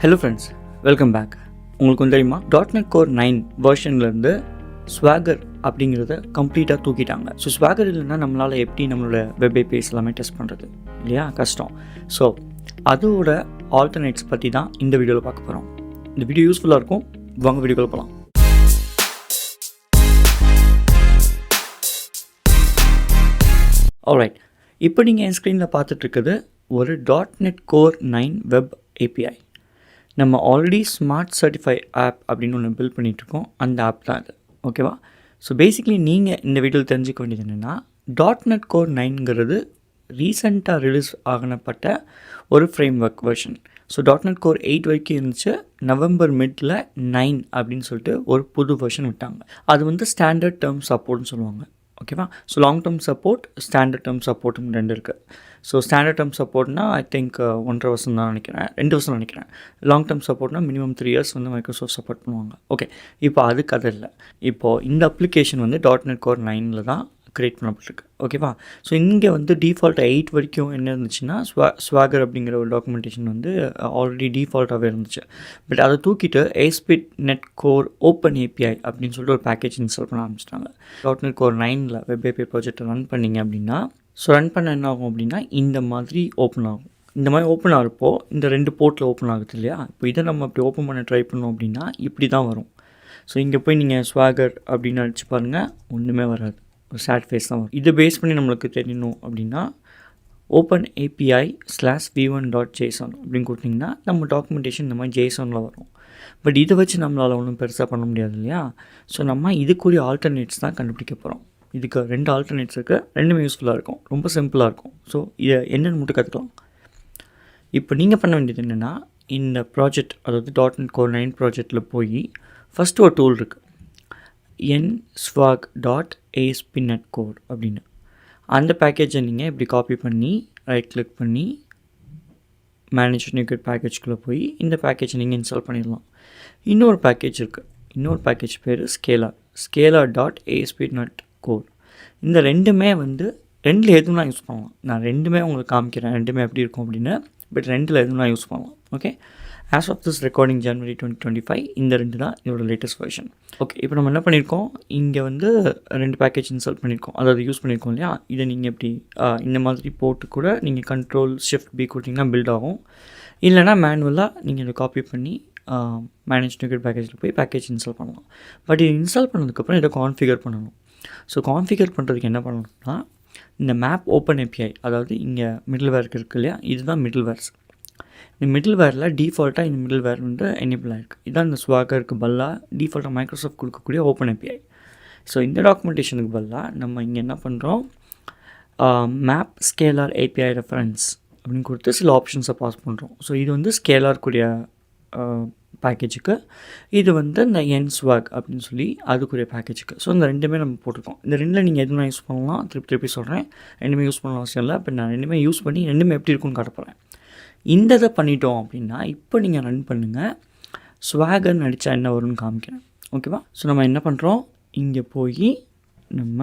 Hello friends, welcome back. உங்களுக்கு தெரியுமா .NET Core 9 வெர்ஷன்லேருந்து swagger அப்படிங்கிறத கம்ப்ளீட்டாக தூக்கிட்டாங்க. ஸோ ஸ்வாகர் இல்லைன்னா நம்மளால் எப்படி நம்மளோட வெப் ஏபிஐஸ் எல்லாமே டெஸ்ட் பண்ணுறது இல்லையா, கஷ்டம். ஸோ அதோட ஆல்டர்னேட்ஸ் பற்றி தான் இந்த வீடியோவில் பார்க்க போகிறோம். இந்த வீடியோ யூஸ்ஃபுல்லாக இருக்கும். வாங்க வீடியோக்குள்ள போகலாம். ஆல்ரைட், இப்போ நீங்கள் என் ஸ்க்ரீனில் பார்த்துட்ருக்குது ஒரு .NET Core 9 வெப் ஏபிஐ. நம்ம ஆல்ரெடி ஸ்மார்ட் சர்டிஃபை ஆப் அப்படின்னு ஒன்று பில்ட் பண்ணிகிட்ருக்கோம். அந்த ஆப் தான் அது, ஓகேவா? ஸோ பேசிக்லி நீங்கள் இந்த வீடியோவில் தெரிஞ்சுக்க வேண்டியது என்னென்னா, .NET Core 9ங்கிறது ரீசெண்டாக ரிலீஸ் ஆகப்பட்ட ஒரு frame work version. So .NET Core 8 வரைக்கும் இருந்துச்சு. நவம்பர் மிட்டில் 9 அப்படின்னு சொல்லிட்டு ஒரு புது வெர்ஷன் விட்டாங்க. அது ஸ்டாண்டர்ட் டேர்ம் சப்போர்ட்னு சொல்லுவாங்க, ஓகேவா? So long term support, standard term சப்போர்ட்னு ரெண்டு இருக்குது. ஸோ ஸ்டாண்டர்ட் டேர்ம் சப்போர்ட்னா ஐ திங்க் 1.5 வருஷம் தான் நினைக்கிறேன், 2 வருஷம் நினைக்கிறேன். லாங் டேர்ம் சப்போர்ட்னா மினிமம் 3 இயர்ஸ் மைக்ரோசாஃப்ட் சப்போர்ட் பண்ணுவாங்க. ஓகே, இப்போ அது கதை இல்லை. இப்போது இந்த அப்ளிகேஷன் .NET Core 9ல் தான் க்ரியேட் பண்ணப்பட்டிருக்கு, ஓகேவா? ஸோ இங்கே டிஃபால்ட் 8 வரைக்கும் என்ன இருந்துச்சுன்னா ஸ்வாகர் அப்படிங்கிற ஒரு டாக்குமெண்டேஷன் ஆல்ரெடி டிஃபால்ட்டாகவே இருந்துச்சு. பட் அதை தூக்கிட்டு ASP.NET Core ஓப்பன் ஏபிஐ அப்படின்னு சொல்லிட்டு ஒரு பேக்கேஜ் இன்ஸ்டால் பண்ண ஆரம்பிச்சிட்டாங்க. .NET Core 9ல் வெப் ஏபிஐ ப்ராஜெக்டை ரன் பண்ணிங்க அப்படின்னா, ஸோ ரன் பண்ண என்ன ஆகும் அப்படின்னா, இந்த மாதிரி ஓப்பன் ஆகும். இந்த மாதிரி ஓப்பன் ஆகிறப்போ இந்த 2 போர்ட்டில் ஓப்பன் ஆகுது இல்லையா? இப்போ இதை நம்ம அப்படி ஓப்பன் பண்ண ட்ரை பண்ணோம் அப்படின்னா இப்படி தான் வரும். ஸோ இங்கே போய் நீங்கள் ஸ்வாகர் அப்படின்னு அடிச்சு பாருங்கள், ஒன்றுமே வராது, ஒரு சேட் ஃபேஸ் தான் வரும். இதை பேஸ் பண்ணி நம்மளுக்கு தெரியணும் அப்படின்னா ஓப்பன் API/v1.json அப்படின்னு கொடுத்திங்கன்னா நம்ம டாக்குமெண்டேஷன் இந்த மாதிரி ஜேசனில் வரும். பட் இதை வச்சு நம்மளால் ஒன்றும் பெருசாக பண்ண முடியாது இல்லையா? ஸோ நம்ம இதுக்குரிய ஆல்டர்னேட்ஸ் தான் கண்டுபிடிக்க போகிறோம். இதுக்கு 2 ஆல்டர்னேட்ஸ் இருக்குது, ரெண்டுமே யூஸ்ஃபுல்லாக இருக்கும், ரொம்ப சிம்பிளாக இருக்கும். ஸோ இதை என்னென்னு மட்டும் கற்றுக்கலாம். இப்போ நீங்கள் பண்ண வேண்டியது என்னென்னா, இந்த ப்ராஜெக்ட் அதாவது .NET Core 9 ப்ராஜெக்டில் போய் ஃபஸ்ட்டு ஒரு டூல் இருக்குது, NSwag.AspNetCore அப்படின்னு. அந்த பேக்கேஜை நீங்கள் இப்படி காப்பி பண்ணி ரைட் கிளிக் பண்ணி மேனேஜ் நியூ பேக்கேஜ்குள்ளே போய் இந்த பேக்கேஜை நீங்கள் இன்ஸ்டால் பண்ணிடலாம். இன்னொரு பேக்கேஜ் இருக்குது, இன்னொரு பேக்கேஜ் பேர் Scalar.AspNetCore. இந்த ரெண்டுமே ரெண்டில் எதுவும் நான் யூஸ் பண்ணலாம். நான் ரெண்டுமே உங்களுக்கு காமிக்கிறேன், ரெண்டுமே எப்படி இருக்கும் அப்படின்னு. பட் ரெண்டில் எதுவும் நான் யூஸ் பண்ணலாம். Okay, as of this recording January 2025 இந்த 2 தான் இதோட லேட்டஸ்ட் வெர்ஷன். ஓகே, இப்போ நம்ம என்ன பண்ணியிருக்கோம், இங்கே 2 பேக்கேஜ் இன்ஸ்டால் பண்ணியிருக்கோம், அதாவது யூஸ் பண்ணியிருக்கோம் இல்லையா? இதை நீங்கள் எப்படி இந்த மாதிரி போட்டு கூட நீங்கள் Ctrl+Shift+B கொடுத்தீங்கன்னா பில்ட் ஆகும். இல்லைனா மேனுவலாக நீங்கள் இதை காப்பி பண்ணி மேனேஜ் நியூ பேக்கேஜில் போய் பேக்கேஜ் இன்ஸ்டால் பண்ணலாம். பட் இது இன்ஸ்டால் பண்ணதுக்கப்புறம் இதை கான்ஃபிகர் பண்ணணும். ஸோ கான்ஃபிகர் பண்ணுறதுக்கு என்ன பண்ணணும்னா, இந்த மேப் ஓப்பன் ஏபிஐ, அதாவது இங்கே மிடில்வேர் இருக்குது இல்லையா, இதுதான் மிடில்வேர்ஸ். இந்த மிடில்வேரில் டிஃபால்ட்டாக இந்த மிடில்வேர் எனேபிள் ஆகிருக்கு. இதுதான் இந்த ஸ்வாகருக்கு பதிலாக டிஃபால்ட்டாக மைக்ரோசாஃப்ட் கொடுக்கக்கூடிய ஓப்பன் ஏபிஐ. ஸோ இந்த டாக்குமெண்டேஷனுக்கு பதிலாக நம்ம இங்கே என்ன பண்ணுறோம், மேப் ஸ்கேலார் ஏபிஐ ரெஃபரன்ஸ் அப்படின்னு கொடுத்து சில ஆப்ஷன்ஸை பாஸ் பண்ணுறோம். ஸோ இது ஸ்கேலார்க்குரிய பேக்கேஜுக்கு, இது இந்த NSwag அப்படின்னு சொல்லி அதுக்குரிய பேக்கேஜுக்கு. ஸோ இந்த ரெண்டுமே நம்ம போட்டிருக்கோம். இந்த ரெண்டில் நீங்கள் எதுவும் யூஸ் பண்ணலாம், திருப்பி சொல்கிறேன், ரெண்டுமே யூஸ் பண்ணலாம் அவசியம் இல்லை. இப்போ நான் ரெண்டுமே யூஸ் பண்ணி ரெண்டுமே எப்படி இருக்குன்னு காட்ட போகிறேன். இந்த இதை பண்ணிட்டோம் அப்படின்னா இப்போ நீங்கள் ரன் பண்ணுங்கள், ஸ்வாகர்னு அடித்தா என்ன வரும்னு காமிக்கிறேன், ஓகேவா? ஸோ நம்ம என்ன பண்ணுறோம், இங்கே போய் நம்ம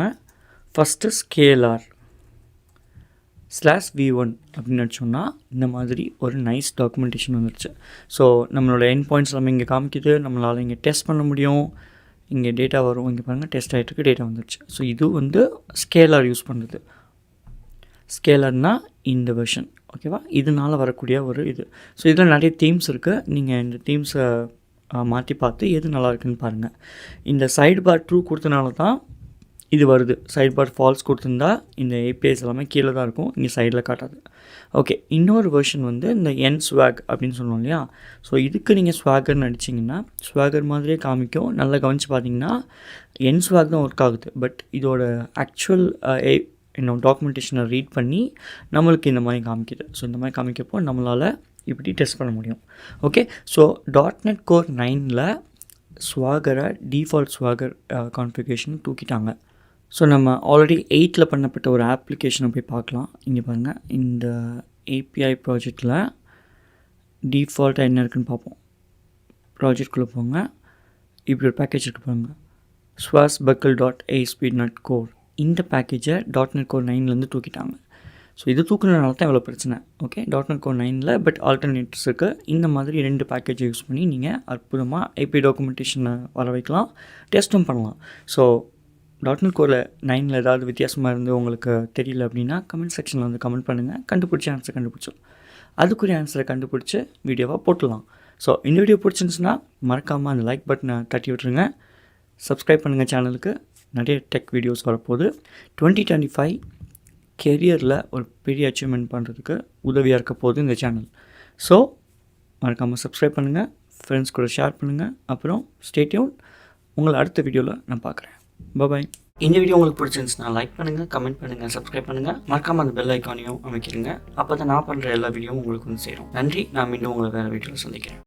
ஃபஸ்ட்டு Scalar/v1 அப்படின்னு அடிச்சோம்னா இந்த மாதிரி ஒரு நைஸ் டாக்குமெண்டேஷன் வந்துடுச்சு. ஸோ நம்மளோட எண்ட் பாயிண்ட்ஸ் எல்லாமே இங்கே காமிக்குது, நம்மளால் இங்கே டெஸ்ட் பண்ண முடியும். இங்கே டேட்டா வரும், இங்கே பாருங்கள் டெஸ்ட் ஆகிட்டுருக்கு, டேட்டா வந்துடுச்சு. ஸோ இது ஸ்கேலார் யூஸ் பண்ணுறது. ஸ்கேலர்னால் இந்த வெர்ஷன், ஓகேவா? இதனால் வரக்கூடிய ஒரு இது. ஸோ இதில் நிறைய தீம்ஸ் இருக்குது. நீங்கள் இந்த தீம்ஸை மாற்றி பார்த்து எது நல்லா இருக்குன்னு பாருங்கள். இந்த சைடு பார் ட்ரூ கொடுத்தனால தான் இது வருது. சைட் பார் ஃபால்ஸ் கொடுத்துருந்தா இந்த ஏபிஐஸ் எல்லாமே கீழே தான் இருக்கும், இங்கே சைடில் காட்டாது. ஓகே, இன்னொரு வெர்ஷன் இந்த NSwag அப்படின்னு சொல்லுவோம் இல்லையா? ஸோ இதுக்கு நீங்கள் ஸ்வாகர்னு அடிச்சிங்கன்னா ஸ்வாகர் மாதிரியே காமிக்கும். நல்லா கவனித்து பார்த்தீங்கன்னா NSwag தான் ஒர்க் ஆகுது. பட் இதோட ஆக்சுவல் டாக்குமெண்டேஷனை ரீட் பண்ணி நம்மளுக்கு இந்த மாதிரி காமிக்குது. ஸோ இந்த மாதிரி காமிக்கப்போ நம்மளால் இப்படி டெஸ்ட் பண்ண முடியும். ஓகே, ஸோ .NET Core 9ல் ஸ்வாகரை டிஃபால்ட் ஸ்வாகர் கான்ஃபிகரேஷன் தூக்கிட்டாங்க. ஸோ நம்ம ஆல்ரெடி 8ல் பண்ணப்பட்ட ஒரு ஆப்ளிகேஷனை போய் பார்க்கலாம். இங்கே பாருங்கள், இந்த ஏபிஐ ப்ராஜெக்டில் டிஃபால்ட்டாக என்ன இருக்குதுன்னு பார்ப்போம். ப்ராஜெக்ட்குள்ளே போங்க, இப்படி ஒரு பேக்கேஜ் இருக்குது பாருங்கள், Swashbuckle.AspNetCore. இந்த பேக்கேஜை .NET Core 9லேருந்து தூக்கிட்டாங்க. ஸோ இது தூக்குனதுனால தான் இவ்வளோ பிரச்சனை. ஓகே, .NET Core 9ல் பட் ஆல்டர்னேட்டிவ்ஸ் இருக்குது. இந்த மாதிரி 2 பேக்கேஜ் யூஸ் பண்ணி நீங்கள் அற்புதமாக ஏபி டாக்குமெண்டேஷனை வர வைக்கலாம், டெஸ்ட்டும் பண்ணலாம். ஸோ .NET Core 9ல் ஏதாவது வித்தியாசமாக இருந்து உங்களுக்கு தெரியல அப்படின்னா கமெண்ட் செக்ஷனில் வந்து கமெண்ட் பண்ணுங்கள். கண்டுபிடிச்ச ஆன்சரை கண்டுபிடிச்சோம், அதுக்குரிய ஆன்சரை கண்டுபிடிச்சி வீடியோவாக போட்டுடலாம். ஸோ இந்த வீடியோ பிடிச்சிருந்துச்சுன்னா மறக்காமல் அந்த லைக் பட்டனை தட்டி விட்டுருங்க. சப்ஸ்கிரைப் பண்ணுங்கள் சேனலுக்கு. நிறைய டெக் வீடியோஸ் வரப்போகுது. 2025 கெரியரில் ஒரு பெரிய அச்சீவ்மெண்ட் பண்ணுறதுக்கு உதவியாக இருக்க போகுது இந்த சேனல். ஸோ மறக்காமல் சப்ஸ்கிரைப் பண்ணுங்கள், ஃப்ரெண்ட்ஸ் கூட ஷேர் பண்ணுங்கள். அப்புறம் ஸ்டே டியூன். உங்களை அடுத்த வீடியோவில் நான் பார்க்குறேன். பாய். இந்த வீடியோ உங்களுக்கு பிடிச்சிருந்துச்சுன்னா லைக் பண்ணுங்கள், கமெண்ட் பண்ணுங்கள், சப்ஸ்கிரைப் பண்ணுங்கள். மறக்காமல் அந்த பெல் ஐக்கானையும் அமைக்கிடுங்க. அப்போ தான் நான் பண்ணுற எல்லா வீடியோவும் உங்களுக்கு வந்து சேரும். நன்றி. நான் மீண்டும் உங்களை வேறு வீடியோவில் சந்திக்கிறேன்.